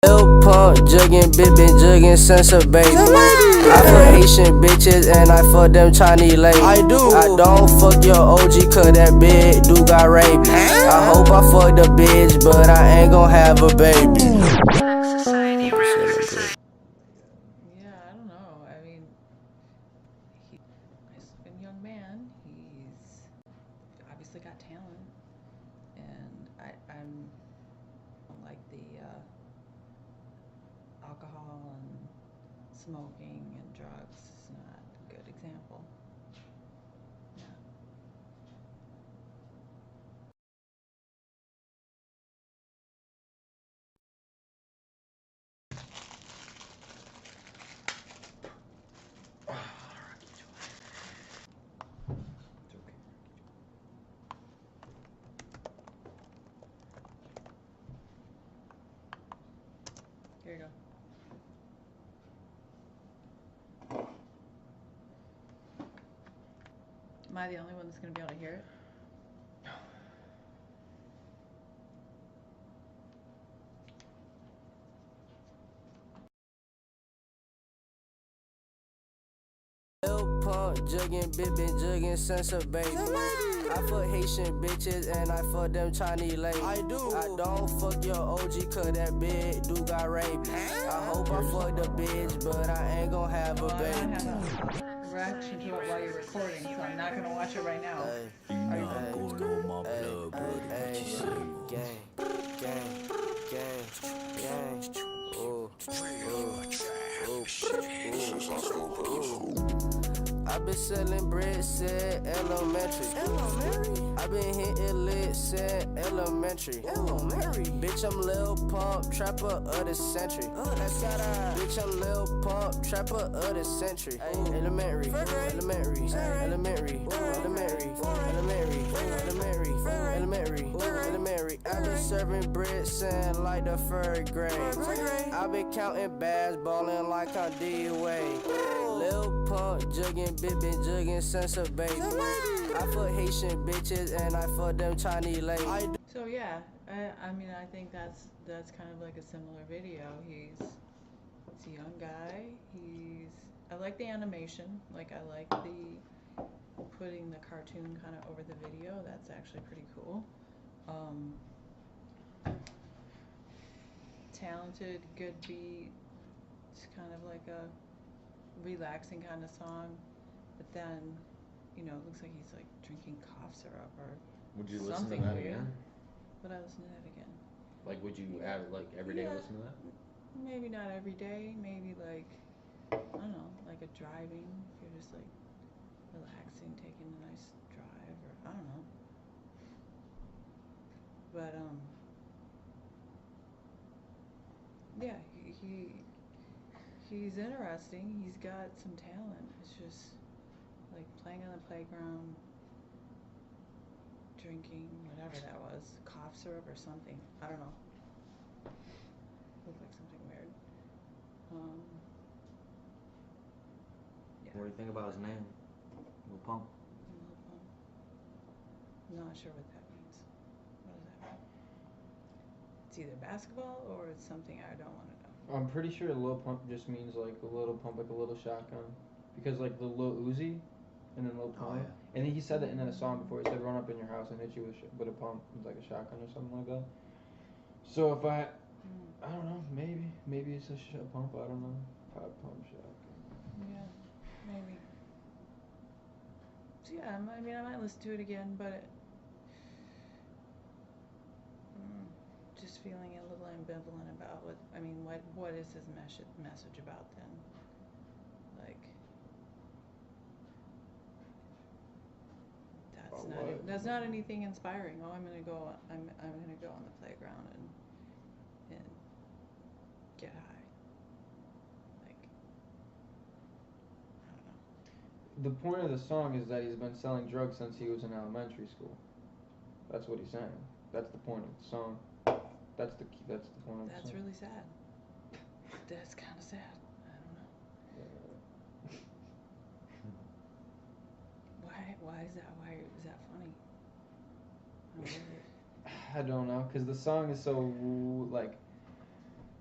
Lil Pump jugging, been jugging since a baby. I fuck Haitian bitches and I fuck them Chinese ladies. I don't fuck your OG cause that bitch do got rabies. I hope I fuck the bitch, but I ain't gon' have a baby. Yeah, I don't know. I mean, he's a nice looking young man. He's obviously got talent, and I'm like the alcohol and smoking and drugs is not a good example. Yeah. Here you go. Am I the only one that's going to be able to hear it? Lil Pump jugging, been jugging since a baby. I fuck Haitian bitches and I fuck them Chinese ladies. I don't fuck your OG cause that bitch do got rabies. I hope I fuck the bitch, but I ain't gon' have a Well, I baby. don't have a reaction to it while you're recording, so I'm not going to watch it right now. Are you on my plug, buddy. What you say? I've been selling bread since elementary. I've been hitting lit since elementary. Bitch, I'm Lil Pump, trapper of the century. Bitch, I'm Lil Pump, trapper of the century. Elementary. I've been serving bread since like the third grade. I've been counting bags, ballin' like I'm D-Wade. Lil Pump jugging, been jugging since a baby. I fuck Haitian bitches and I fuck them Chinese ladies. So yeah, I mean, I think that's kind of like a similar video. He's a young guy. I like the animation. Like, I like the putting the cartoon kind of over the video. That's actually pretty cool. Talented, good beat. It's kind of like a relaxing kind of song. But then, it looks like he's like drinking cough syrup or Would you listen to something that weird. again? Would I listen to that again? Like, would you every day Yeah. listen to that? Maybe not every day. Maybe like, I don't know, like a driving. If you're just like relaxing, taking a nice drive, or I don't know. But yeah, he's interesting. He's got some talent. It's just like playing on the playground, drinking whatever that was, cough syrup or something. I don't know. Looked like something weird. Yeah. What do you think about his name? Lil Pump. Lil Pump. Not sure what that means. What does that mean? It's either basketball or it's something I don't want to know. I'm pretty sure Lil Pump just means like a little pump, like a little shotgun. Because like the Lil Uzi and then Lil Pump. yeah. And then he said that in a song before. He said, run up in your house and hit you with a pump, like a shotgun or something like that. So if I don't know, maybe it's a pump, I don't know. Pump shotgun. Yeah, maybe. So yeah, I mean, I might listen to it again, but just feeling a little ambivalent about what is his message about then? Like, that's not anything inspiring. Oh, I'm gonna go on the playground and get high. Like, I don't know. The point of the song is that he's been selling drugs since he was in elementary school. That's what he's saying. That's the point of the song. That's the point of the song. That's really sad. That's kind of sad. I don't know. Why is that? Why is that funny? I don't know, because the song is so like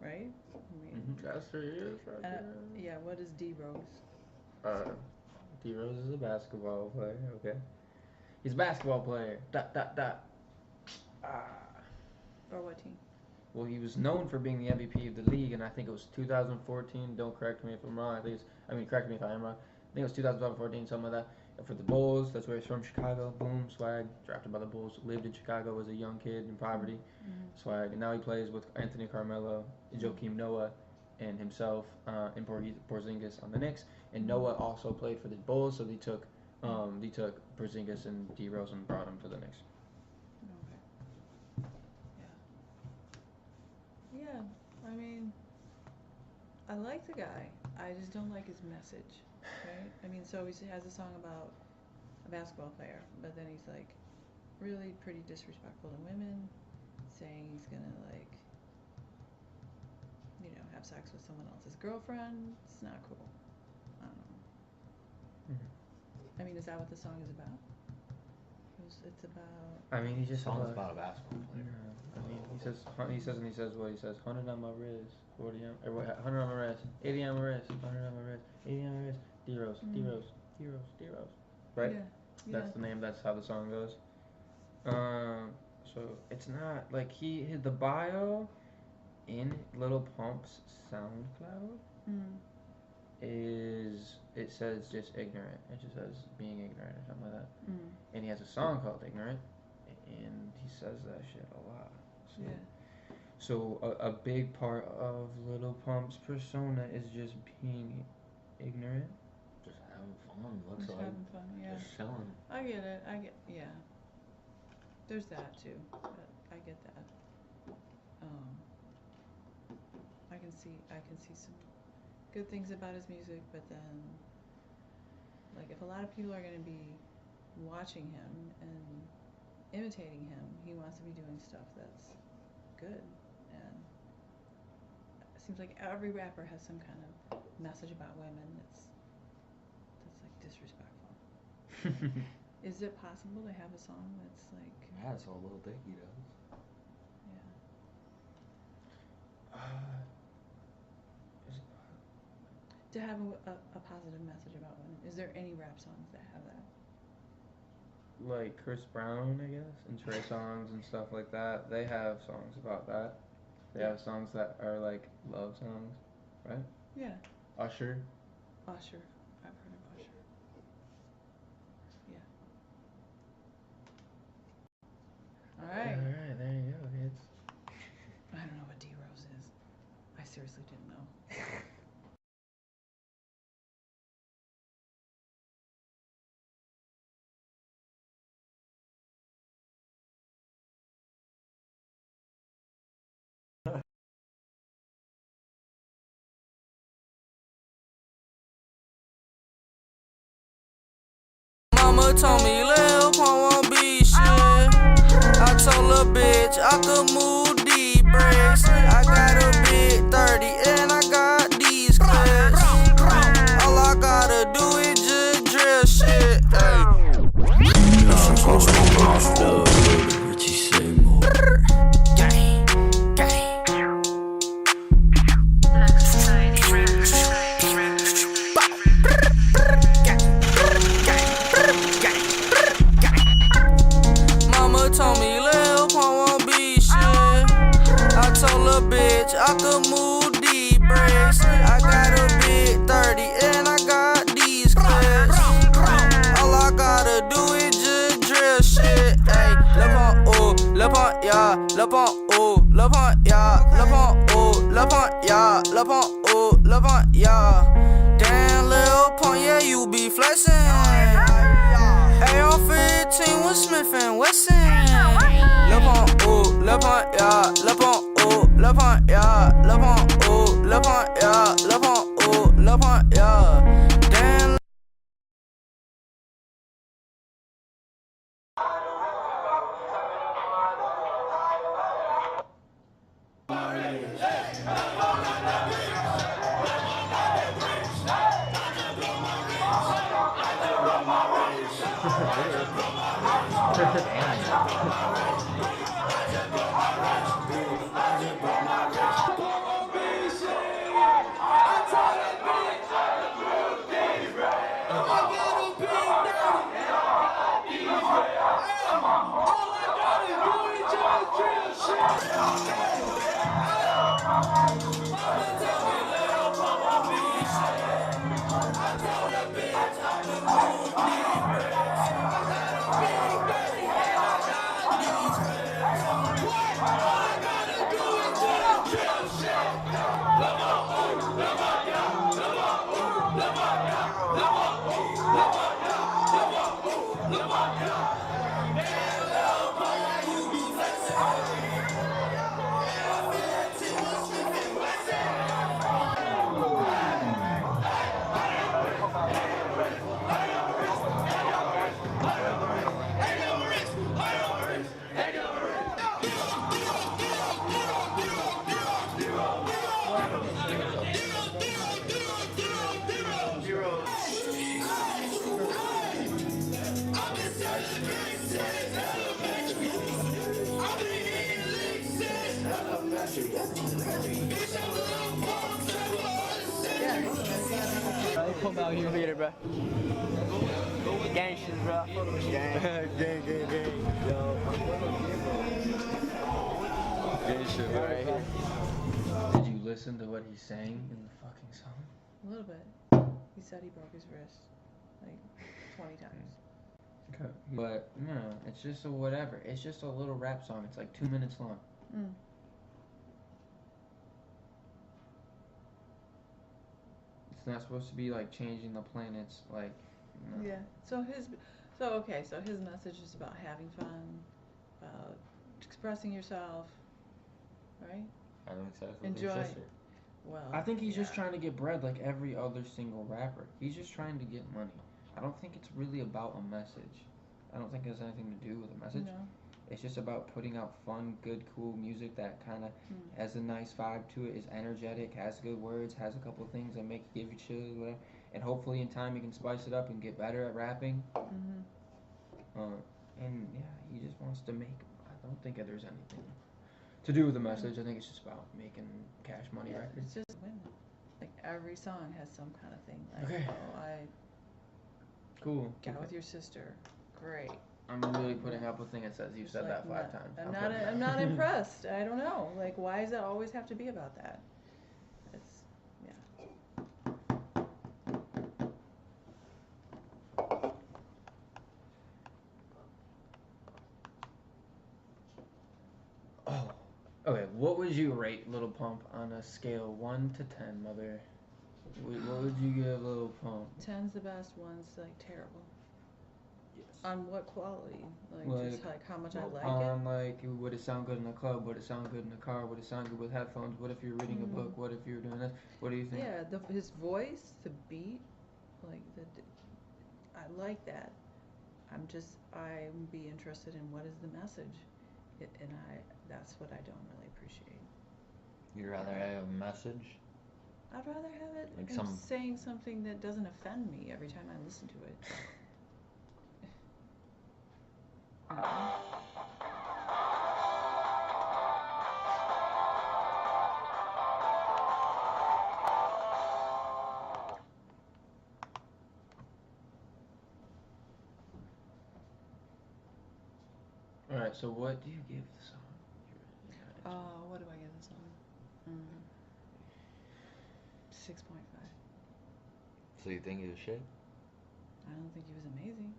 right? I mean, That's 3 years, right? yeah. What is D Rose? D Rose is a basketball player. Okay, he's a basketball player. Dot dot dot. Ah. For what team? Well, he was known for being the MVP of the league, and I think it was 2014. Don't correct me if I'm wrong. Correct me if I am wrong. I think it was 2014, something like that. And for the Bulls, that's where he's from, Chicago. Boom, swag. Drafted by the Bulls. Lived in Chicago as a young kid in poverty. Swag. And now he plays with Anthony Carmelo, Joakim Noah, and himself, and Porzingis on the Knicks. And Noah also played for the Bulls, so they took Porzingis and D Rose and brought him to the Knicks. Yeah, I mean, I like the guy. I just don't like his message, right? I mean, so he has a song about a basketball player, but then he's like really pretty disrespectful to women, saying he's gonna like, have sex with someone else's girlfriend. It's not cool. I don't know. I mean, is that what the song is about? It's about. I mean, he just Song's about a basketball player. I mean, he says what he says. 100 on my wrist, 40 on, or 100 on my wrist, 80 on my wrist, 100 on my wrist, 80 on my wrist. D Rose, D Rose, D Rose, D Rose. Right? Yeah. That's the name. That's how the song goes. So it's not like the bio in Lil Pump's SoundCloud it says just ignorant. It just says being ignorant or something like that. And he has a song called Ignorant, and he says that shit a lot. So, Yeah. So a big part of Lil Pump's persona is just being ignorant. Just having fun, looks Just like. having fun, yeah. Just chilling. I get it. Yeah. There's that too. But I get that. I can see some good things about his music, but then, like, if a lot of people are going to be watching him and imitating him, he wants to be doing stuff that's good. And it seems like every rapper has some kind of message about women that's like disrespectful. Is it possible to have a song that's like? Yeah, that's what Lil Dicky does. To have a positive message about women. Is there any rap songs that have that? Like Chris Brown, I guess, and Trey Songz and stuff like that. They have songs about that. They have songs that are like love songs, right? Yeah. Usher. I've heard of Usher. Yeah. Alright. Alright, there you go, kids. I don't know what D Rose is. I seriously didn't know. Mama told me Lil Pump won't be shit. I told her bitch I could move these bricks. I got a big 30 and I got these clips. All I gotta do is just drill shit. Richie Seymour. Mama told me Lil Pump won't be shit. I told her bitch I could move these bricks. I got a big 30 and I got these clips. All I gotta do is just drill shit. Ayy, Lil Pump, ooh, Lil Pump, yeah, Lil Pump, ooh, Lil Pump, yeah, Lil Pump, ooh, Lil Pump, yeah, Lil Pump, ooh, Lil Pump, yeah. Damn, Lil Pump, yeah, you be flexing. AR-15 with Smith and Wesson. Lil Pump, ooh, Lil Pump, yeah, Lil Pump, ooh, Lil Pump, yeah, Lil Pump, ooh, Lil Pump, yeah, Lil Pump, ooh, Lil Pump, yeah. Damn. Pump out here. Look at it, bro. Gangsters, bro. Gang. Gang. Yo. Gang shit right here. Did you listen to what he's saying in the fucking song? A little bit. He said he broke his wrist like 20 times. Okay. But no, it's just a whatever. It's just a little rap song. It's like 2 minutes long. Mm. It's not supposed to be like changing the planets, like. No. Yeah. So his message is about having fun, about expressing yourself, right? Having sex with Enjoy. your sister. Well, I think he's just yeah. trying to get bread like every other single rapper. He's just trying to get money. I don't think it's really about a message. I don't think it has anything to do with a message. No. It's just about putting out fun, good, cool music that kind of has a nice vibe to it, is energetic, has good words, has a couple of things that make give you chills, whatever. And hopefully in time you can spice it up and get better at rapping. And yeah, he just wants to make. I don't think that there's anything to do with the message. I think it's just about making cash money records. It's just women. Like every song has some kind of thing. Like, Okay. oh, I Cool. got with your sister. Great. I'm really putting up a thing that says you've said that 5 times. I'm not impressed. I don't know. Like, why does it always have to be about that? It's, yeah. Oh. Okay, what would you rate Lil Pump on a scale 1 to 10, mother? What would you give Lil Pump? 10's the best, 1's like terrible. Yes. On what quality? Like just like how much I like On like, would it sound good in a club? Would it sound good in a car? Would it sound good with headphones? What if you're reading a book? What if you're doing this? What do you it. think? Yeah, his voice, the beat, like I like that. I'd be interested in what is the message, that's what I don't really appreciate. You'd rather have a message? I'd rather have it Like him saying something that doesn't offend me every time I listen to it. Alright, so what do you give the song? What do I give this one? 6.5. So you think it was shit? I don't think he was amazing.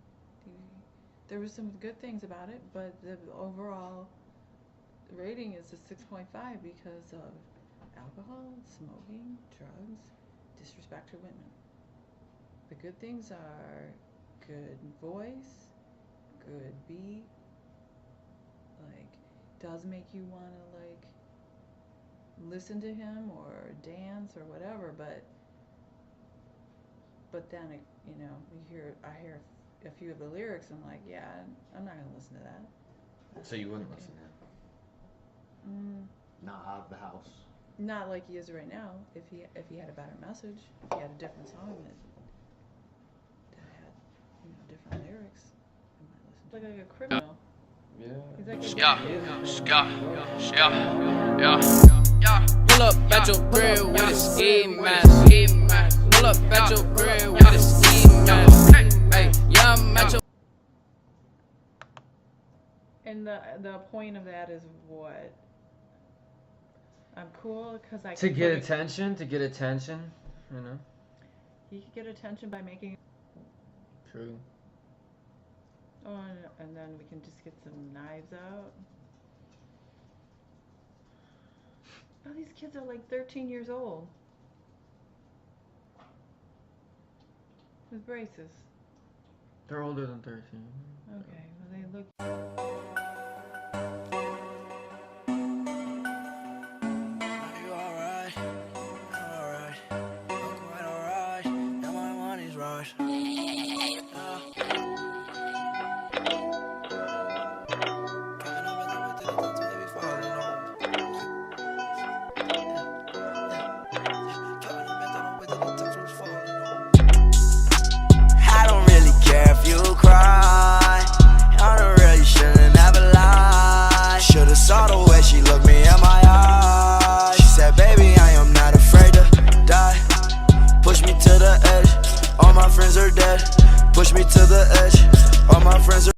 There was some good things about it, but the overall rating is a 6.5 because of alcohol, smoking, drugs, disrespect to women. The good things are good voice, good beat, like does make you want to like listen to him or dance or whatever, but then it, I hear a few of the lyrics, I'm like, yeah, I'm not gonna listen to that. So you wouldn't listen to him? Not out of the house. Not like he is right now. If he had a better message, if he had a different song that had different lyrics, I might listen to it. Like a criminal. Yeah. He's like Pull up at your crib with a ski mask. Pull up at your crib with a ski mask. Hey, yeah, I'm at your. And the point of that is what? I'm cool because I To can get put attention, you know? He could get attention by making. True. Oh, and then we can just get some knives out. Oh, these kids are like 13 years old. With braces. They're older than 13. Okay, well they look. You alright? Alright. Quite alright. Now my money's right. I don't really care if you cry. I don't really shouldn't ever lie. Should've saw the way she looked me in my eyes. She said, baby, I am not afraid to die. Push me to the edge. my friends are dead. Push me to the edge. All my friends are